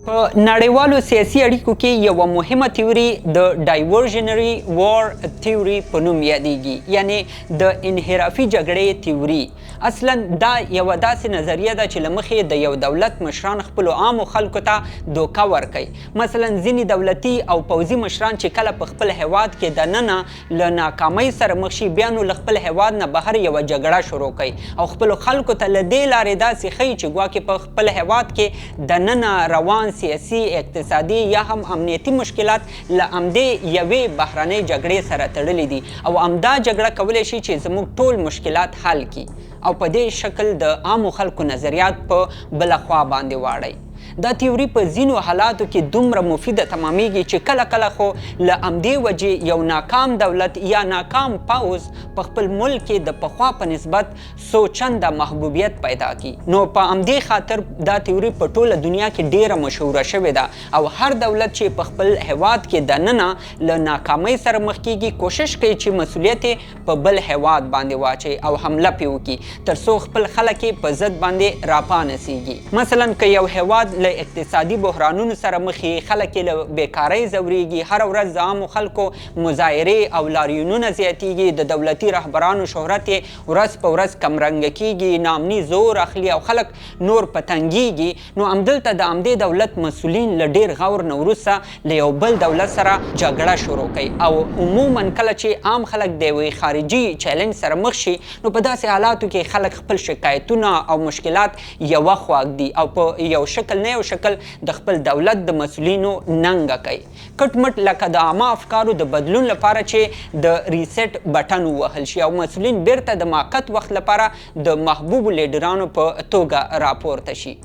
په نړیوالو سیاسي اړیکو کې یوه مهمه تیوري د ډایورژنري وار تیوري په نوم یادیږي، یعنی د انحرافي جګړې تیوري. اصلا دا یوه داسې نظریه ده چې له مخې د یو دولت مشران خپلو عامو خلکو ته دوکه ورکوي. مثلا ځینې دولتي او پوځي مشران چې کله په خپل هیواد کې دننه له ناکامۍ سره مخ شي، بیا نو له خپل هیواد نه بهر یوه جګړه شروع کوي او خپلو خلکو ته له دې لارې داسې ښیي چې ګواکې په خپل هیواد کې دننه روان سیاسي، اقتصادي یا هم امنیتي مشکلات له همدې یوې بهرنۍ جګړې سره تړلي دي او همدا جګړه کولی شي چې زموږ ټول مشکلات حل کړي او په دې شکل د عامو خلکو نظریات په بله خوا باندې واړوي. دا تیوري په ځینو حالاتو کې دومره مفیده تمامیږي چې کله کله خو له همدې وجې یو ناکام دولت یا ناکام پوځ په خپل ملک کې د پخوا په نسبت څو چنده محبوبیت پیدا کړي. نو په همدې خاطر دا تیوري په ټوله دنیا کې ډیره مشهوره شوې ده او هر دولت چې په خپل هیواد کې دننه له ناکامۍ سره مخ کیږي، کوشش کوي چې مسؤلیت یې په بل هیواد باندې واچوي او حمله پرې وکړي تر څو خپل خلک یې په ضد باندې راپانسیږي. مثلا که یو هیواد له اقتصادي بحرانونو سره مخې، خلک یې له بیکارۍ ځورېږي، هره ورځ د عامو خلکو مظاهرې او لاریونونه زیاتیږي، د دولتي رهبرانو شهرت یې ورځ په ورځ کمرنګه کیږي، ناامني زور اخلي او خلک نور په تنګیږي، نو همدلته د همدې دولت مسؤلین له ډیر غور نه وروسته له یو بل دولت سره جګړه شروع کوي او عموما کله چې عام خلک د یوې خارجي چیلنج سره مخ شي، نو په داسې حالاتو کې خلک خپل شکایتونه او مشکلات یوه خوا ږدي او په یو شکل نه یو شکل د خپل دولت د مسؤلینو ننګه کوي، کټ مټ لکه د عامه افکارو د بدلون لپاره چې د ریسیټ بټن ووهل شي او مسؤلین بیرته د موقت وخت لپاره د محبوبو لیډرانو په توګه راپورته شي.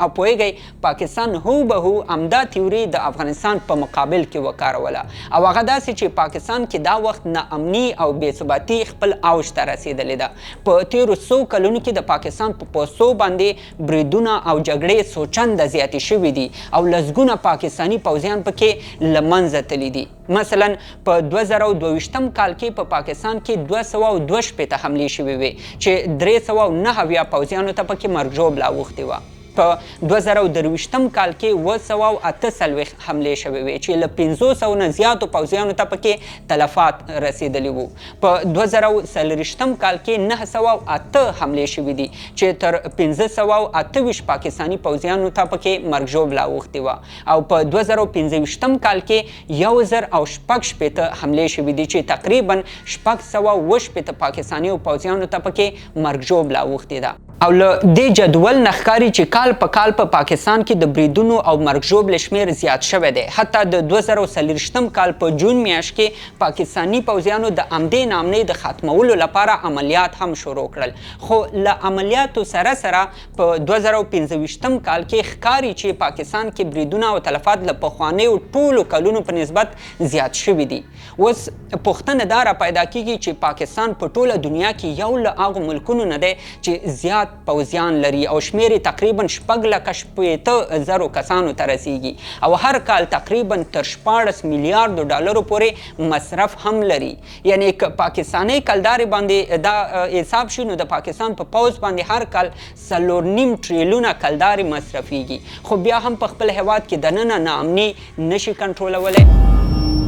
او پوهیږئ پاکستان هوبهو همدا تیوري د افغانستان په مقابل کې وکاروله او هغه داسې چې پاکستان کې دا وخت ناامني او بېثباتي خپل اوج ته رسېدلې ده. په تیرو څو کلونو کې د پاکستان په پوستو باندې بریدونه او جګړې څو چنده زیاتې شوي دي او لسګونه پاکستاني پوځیان پکې له منځه تللي دي. مثلا په 2022 کال کې په پاکستان کې 262 حملې شوې وې چې 390 پوځیانو ته پکې مرګ ژوبله اوښتې وه. په 2023 کال کې 248 حملې شوې وې چې له 500 نه زیاتو پوځیانو ته پکې تلفات رسېدلي وو. په 2024 کال کې 908 حملې شوې دي چې تر 528 پاکستاني پوځیانو ته پکې مرګ ژوبله اوښتې وه او په 2025 کال کې 1016 حملې شوې دي چې تقریبا 618 پاکستاني پوځیانو ته پکې مرګ ژوبله اوښتې ده. او له دې جدول نه ښکاري چې کال په کال په پاکستان کې د بریدونو او مرګ ژوبلې شمیر زیات شوی دی. حتی د 2024 کال په جون میاشت کې پاکستاني پوځیانو د همدې ناامنۍ د ختمولو لپاره عملیات هم شروع کړل، خو له عملیاتو سره سره په 2025 کال کې ښکاري چې پاکستان کې بریدونه او تلفات له پخوانیو ټولو کلونو په نسبت زیات شوي دي. اوس پوښتنه دا را پیدا کیږي چې پاکستان په ټوله دنیا کې یو له هغو ملکونو نه دی چې زیات پوځیان لري او شمیر یې تقریبا 6,000 کسانو ته رسیږي او هر کال تقریبا تر 14 میلیارډو ډالرو پورې مصرف هم لري. یعنی که پاکستاني کلدارې باندې دا حساب شي نو د پاکستان په پوځ باندې هر کال 4.5 ټریلیونه کلدارې مصرفیږي، خو بیا هم په خپل هیواد کې دننه ناامني نشي کنټرولولی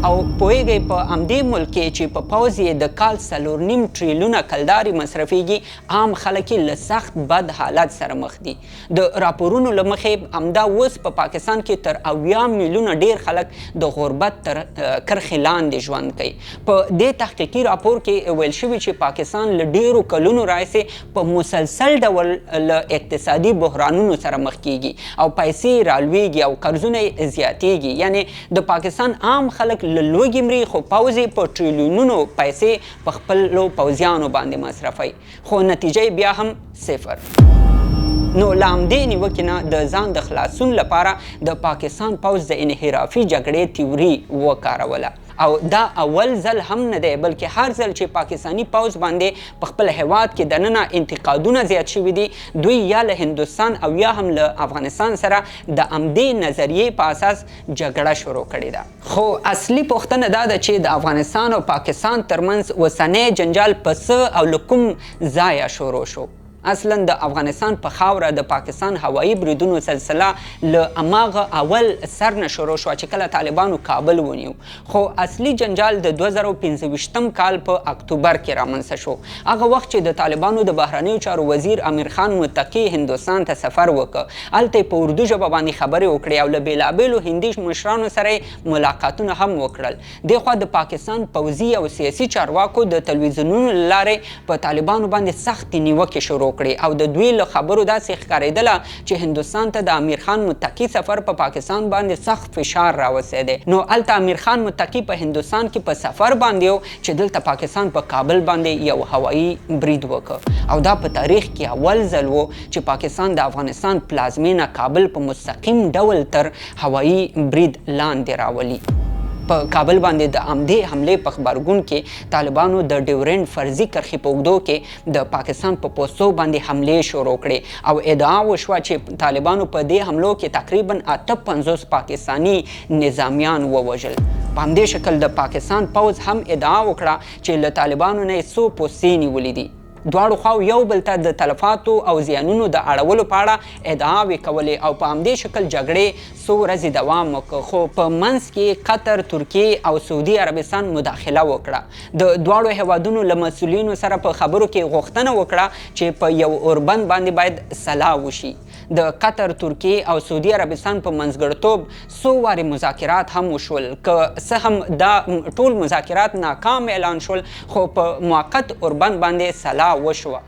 او پوهیږئ په همدې ملک کې چې په پوځ یې د کال 4.5 ټریلیونه کلدارې مصرفیږي، عام خلک یې له سخت بد حالت سره مخ دي. د راپورونو له مخې همدا اوس په پاکستان کې تر 80 میلیونه ډیر خلک د غربت تر کرښې لاندې ژوند کوي. په دې تحقیقي راپور کې ویل شوي چې پاکستان له ډیرو کلونو راهیسې په مسلسل ډول له اقتصادي بحرانونو سره مخ کیږي او پیسې رالویږي او قرضونه یې زیاتیږي. یعنی د پاکستان عام خلک له لوږې مري، خو پوځ یې په ټریلیونونو پیسې په خپلو پوځیانو باندې مصرفوي، خو نتیجه بیا هم صفر. نو له همدې نیوکې نه د ځان د خلاصون لپاره د پاکستان پوځ د انحرافي جګړې تیوري وکاروله او دا اول ځل هم نه دی بلکې هر ځل چې پاکستاني پوځ باندې په خپل هیواد کې دننه انتقادونه زیات شوي دي، دوی یا له هندوستان او یا هم له افغانستان سره د همدې نظریې په اساس جګړه شروع کړې ده. خو اصلي پوښتنه دا ده چې د افغانستان او پاکستان ترمنځ اوسنی جنجال په څه او له کوم ځایه شروع شو؟ اصلا د افغانستان په خاوره د پاکستان هوایي بریدونو سلسله له هماغه اول سر نه شروع شوه چې کله طالبانو کابل ونیو، خو اصلي جنجال د 2015 کال په اکتوبر کې رامنځته شو. هغه وخت چې د طالبانو د بهرنیو چارو وزیر امیر خان متقي هندوستان ته سفر وکړ، هلته په اردو ژبه باندې خبرې وکړې او له بېلابېلو هندي مشرانو سره ملاقاتونه هم وکړل. دغه د پاکستان پوځي او سیاسي چارواکو د تلویزیونونو له لارې په طالبانو باندې سختې نیوکې شروع کړې او د دوی له خبرو داسې ښکارېدله چې هندوستان ته د امیر خان متقي سفر په پاکستان باندې سخت فشار راوسېدی. نو هلته امیر خان متقي په هندوستان کې په سفر باندې و چې دلته پاکستان په کابل باندې یو هوایي برید وکړ او دا په تاریخ کې اول ځل و چې پاکستان د افغانستان پلازمینه کابل په مستقیم ډول تر هوایي برید لاندې راولي. په کابل باندې د عمدې حملې په خبرګون کې طالبانو د ډیورنډ فرضي کرښې په اوږدو کې د پاکستان په پوستو باندې حملې شروع کړې او ادعا وشوه چې طالبانو په دې حملو کې تقریبا 58 پاکستاني نظامیان ووژل. په همدې شکل د پاکستان پوځ هم ادعا وکړه چې له طالبانو نه یې څو پوستې نیولې دي. دواړو خواو یو بل ته د تلفاتو او زیانونو د اړولو په اړه ادعاوې کولې او په همدې شکل جګړې څو ورځې دوام وکړ، خو په منځ کې قطر، ترکیې او سعودي عربستان مداخله وکړه. د دواړو هیوادونو له مسؤلینو سره په خبرو کې غوښتنه وکړه چې په یو اوربند باندې باید سلا وشي. د قطر، ترکیې او سعودي عربستان په منځګړتوب څو وارې مذاکرات هم وشول، که څه هم دا ټول مذاکرات ناکام اعلان شول، خو په موقت اوربند باندې سلا وشوه.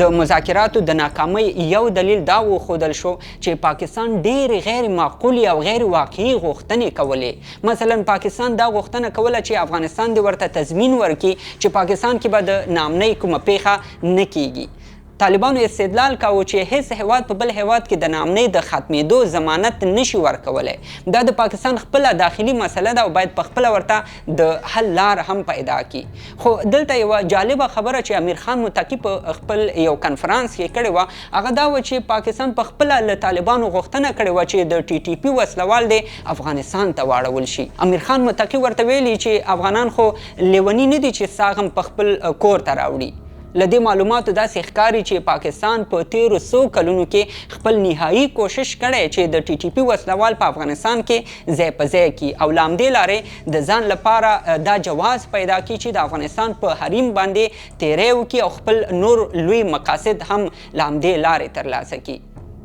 د مذاکراتو د ناکامۍ یو دلیل دا وښودل شو چې پاکستان ډېرې غیر معقولې او غیر واقعي غوښتنې کولې. مثلا پاکستان دا غوښتنه کوله چې افغانستان دې ورته تضمین ورکړي چې پاکستان کې به د ناامنۍ کومه پیښه نه کیږي. طالبانو استدلال کاوه چې هیڅ هیواد په بل هیواد کې د ناامنۍ د ختمېدو ضمانت نشي ورکولی. دا د پاکستان خپله داخلي مسله ده او باید په خپله ورته د حل لار هم پیدا کړي. خو دلته یوه جالبه خبره چې امیر خان متقي په خپل یو کنفرانس کې کړې وه، هغه دا وه چې پاکستان په خپله له طالبانو غوښتنه کړې وه چې د ټي ټي پي وسلوال دی افغانستان ته واړول شي. امیر خان متقي ورته ویلي چې افغانان خو لیوني نه دي چې ساغ هم په خپل کور ته راوړي. له دې معلوماتو داسې ښکاري چې پاکستان په تیرو څو کلونو کې خپل نهایي کوشش کړی چې د ټي ټي پي وسلوال په افغانستان کې ځای په ځای کړي او له همدې لارې د ځان لپاره دا جواز پیدا کړي چې د افغانستان په حریم باندې تیری وکړي او خپل نور لوی مقاصد هم له همدې لارې ترلاسه کړي.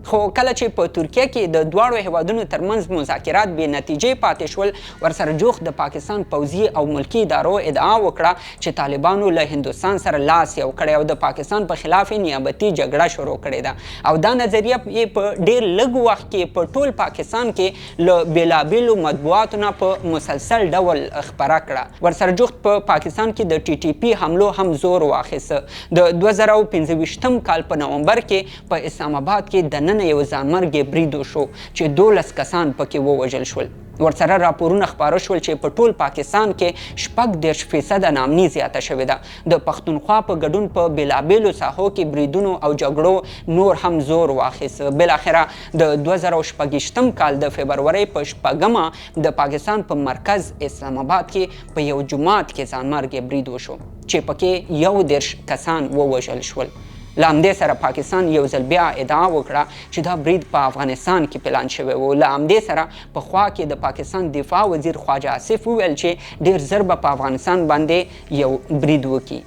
خو کله چې په ترکیه کې د دواړو هیوادونو ترمنځ مذاکرات بې نتیجې پاتې شول، ورسره جوخت د پاکستان پوځي او ملکي ادارو ادعا وکړه چې طالبانو له هندوستان سره لاس یو کړی او د پاکستان په خلاف نیابتي جګړه شروع کړې ده او دا نظریه یې په ډېر لږ وخت کې په ټول پاکستان کې له بېلابېلو مطبوعاتو نه په مسلسل ډول خپره کړه. ورسره جوخت په پاکستان کې د ټي ټي پي حملو هم زور واخیسته. د 2015 کال په نومبر کې په اسلام آباد کې د یو ځانمرګي برید وشو چې 12 کسان پکې ووژل شول. ورسره راپورونه خپاره شول چې په ټول پاکستان کې 40% ناامني زیاته شوې ده. د پښتونخوا په ګډون په بېلابېلو ساحو کې بریدونو او جګړو نور هم زور واخیسته. بالاخره د 2016 کال د فبرورۍ په 6 د پاکستان په مرکز اسلام آباد کې په یو جومات کې ځانمرګي برید وشو چې پکې 11 کسان ووژل شول. له همدې سره پاکستان یو ځل بیا ادعا وکړه چې دا برید په افغانستان کې پلان شوی و. له همدې سره په خوا کې د پاکستان دفاع وزیر خواجه آصف وویل چې ډېر ژر به په افغانستان باندې یو برید وکړي.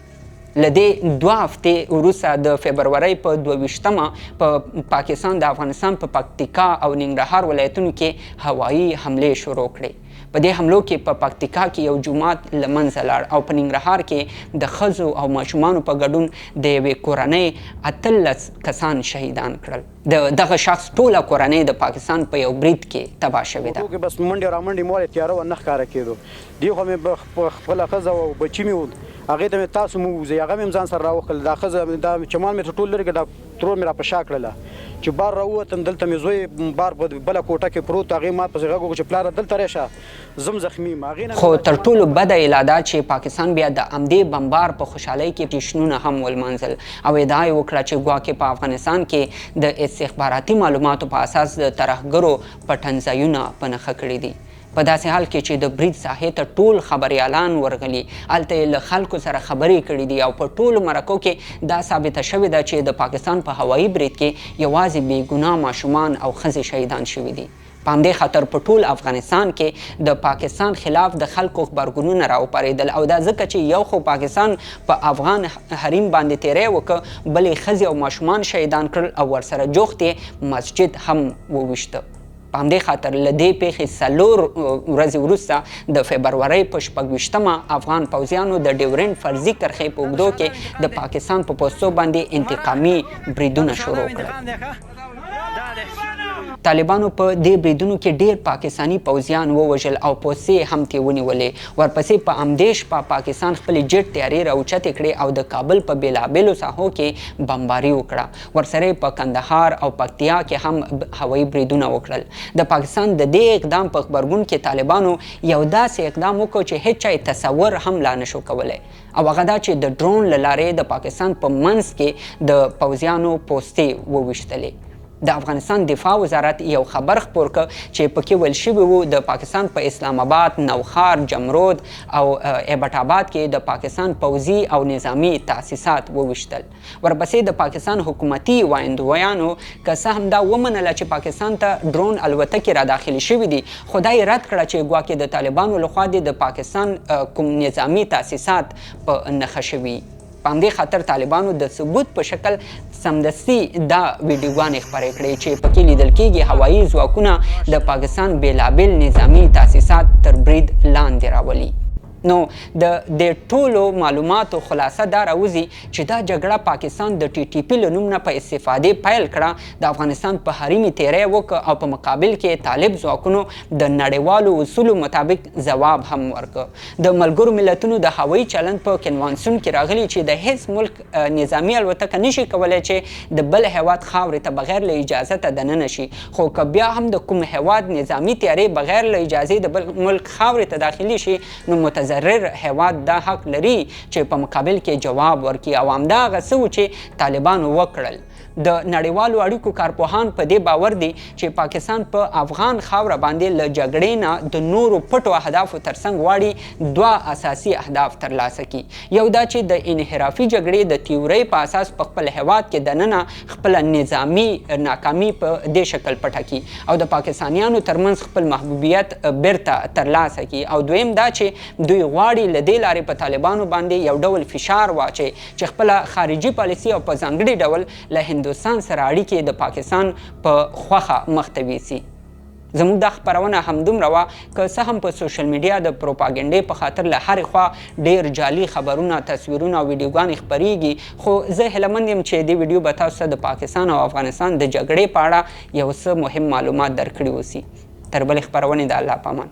له دې 2 هفتې وروسته د فبرورۍ په 22 په پاکستان د افغانستان په پکتیکا او ننګرهار ولایتونو کې هوایي حملې شروع کړې. په دې حملو کې په پکتیکا کې یو جومات له منځه لاړ او په ننګرهار کې د ښځو او ماشومانو په ګډون د یوې کورنۍ 18 کسان شهیدان کړل. دغه شخص ټوله کورنۍ د پاکستان په یو برید کې تباه شوې ده. بس منډې را منډې مور تیاره و نه ښکاره کېدو. دې خوا مې خپله ښځه او بچي مې و، هغې ته مې تاسو مو ووځئ، هغه مې ځان سره راوښکل. دا ښځه دا چمال مې تر ټول لرې کړه، دا ترور مې را په شا کړله چې بار راووتم. دلته مې زوی بار په بله کوټه کې پروت، هغې ما پسې غږ وکړو چې پلاره دلته راشئ زم زخمي یم. خو تر ټولو بده ایله دا چې پاکستان بیا د همدې بمبار په خوشحالۍ کې جشنونه هم ولمانځل او ادعا یې وکړه چې ګواکې په افغانستان کې د استخباراتي معلوماتو په اساس د ترهګرو پټنځایونه په نښه کړي دي. په داسې حال کې چې د برید ساحې ته ټول خبریالان ورغلي، هلته یې له خلکو سره خبرې کړي دي او په ټولو مرکو کې دا ثابته شوې ده چې د پاکستان په هوایي برید کې یوازې بېګناه ماشومان او ښځې شهیدان شوي دي. په همدې خاطر په ټول افغانستان کې د پاکستان خلاف د خلکو غبرګونونه راوپارېدل او دا ځکه چې یو خو پاکستان په افغان حریم باندې تیری وکړه، بلې ښځې او ماشومان شهیدان کړل او ورسره جوخت یې مسجد هم وویشته. په همدې خاطر له دې پیښې 4 ورځې وروسته د فبرورۍ په 26مه افغان پوځیانو د ډیورنډ فرضي کرښې په اوږدو کې د پاکستان په پوستو باندې انتقامي بریدونه شروع کړل. طالبانو په دې بریدونو کې ډیر پاکستانی پوځیان ووژل او پوستې هم ترې ونیولې. ورپسې په همدې شپه پاکستان خپلې جټ تیارې راوچتې کړې او د کابل په بېلابېلو ساحو کې بمباري وکړه. ورسره په کندهار او پکتیا کې هم هوایي بریدونه وکړل. د پاکستان د دې اقدام په غبرګون کې طالبانو یو داسې اقدام وکړ چې هیڅ چا یې تصور هم لا نشو کولی، او هغه دا چې د ډرون له لارې د پاکستان په منځ کې د پوځیانو پوستې وویشتلې. د افغانستان دفاع وزارت یو خبر خپور کړ چې پکې ویل شوي وو د پاکستان په اسلام آباد، نوښار، جمرود او ایبټ آباد کې د پاکستان پوځي او نظامی تاسیسات وویشتل. ورپسې د پاکستان حکومتي وایندویانو که څه هم دا ومنله چې پاکستان ته ډرون الوتکې را داخلي شوي دي، خو دا یې رد کړه چې ګواکې د طالبانو لخوا د پاکستان کوم نظامی تاسیسات په نښه شوي. په همدې خاطر طالبانو د ثبوت په شکل سمدستي دا ویډیوګانې خپرې کړې چې پکې لیدل کېږي هوایي ځواکونه د پاکستان بېلابېل نظامي تاسیسات تر برید لاندې راولي. نو د دې ټولو معلوماتو خلاصه دا راوځي چې دا جګړه پاکستان د TTP له نوم نه په استفادې پیل کړه، د افغانستان په حریمي تیری وکړه او په مقابل کې طالب ځواکونو د نړیوالو اصولو مطابق ځواب هم ورکړ. د ملګرو ملتونو د هوایي چلند په کنوانسیون کې راغلي چې د هیڅ ملک نظامي الوتکه نشي کولی چې د بل هیواد خاورې ته بغیر له اجازته دننه شي، خو که بیا هم د کوم هیواد نظامي تیاری بغیر له اجازې د بل ملک خاورې ته داخلي شي، نو متضرر هیواد دا حق لري چې په مقابل کې جواب ورکړي، او همدغه څه و چې طالبانو وکړل. د نړیوالو اړیکو کارپوهان په دې باور دي چې پاکستان په افغان خاوره باندې له جګړې نه د نورو پټو اهدافو ترڅنګ غواړي 2 اساسي اهداف ترلاسه کړي. یو دا چې د انحرافي جګړې د تیورۍ په اساس په خپل هیواد کې دننه خپله نظامي ناکامي په دې شکل پټه کړي او د پاکستانیانو ترمنځ خپل محبوبیت بیرته ترلاسه کړي، او دویم دا چې دوی غواړي له دې لارې په طالبانو باندې یو ډول فشار واچي چې خپله خارجي پالیسي او په ځانګړي ډول له هندوستان سره اړیکې د پاکستان په خوښه مخ ته ویسي. زموږ دا خپرونه همدومره وه، که څه هم په سوشل میډیا د پروپاګنډې په خاطر له هرې خوا ډیر جعلي خبرونه، تصویرونه او ویډیوګانې خپریږي، خو زه هیلهمند یم چې دې ویډیو به تاسو ته د پاکستان او افغانستان د جګړې په اړه یو څه مهم معلومات درکړي اوسي. تر بلې خپرونې د الله په امان.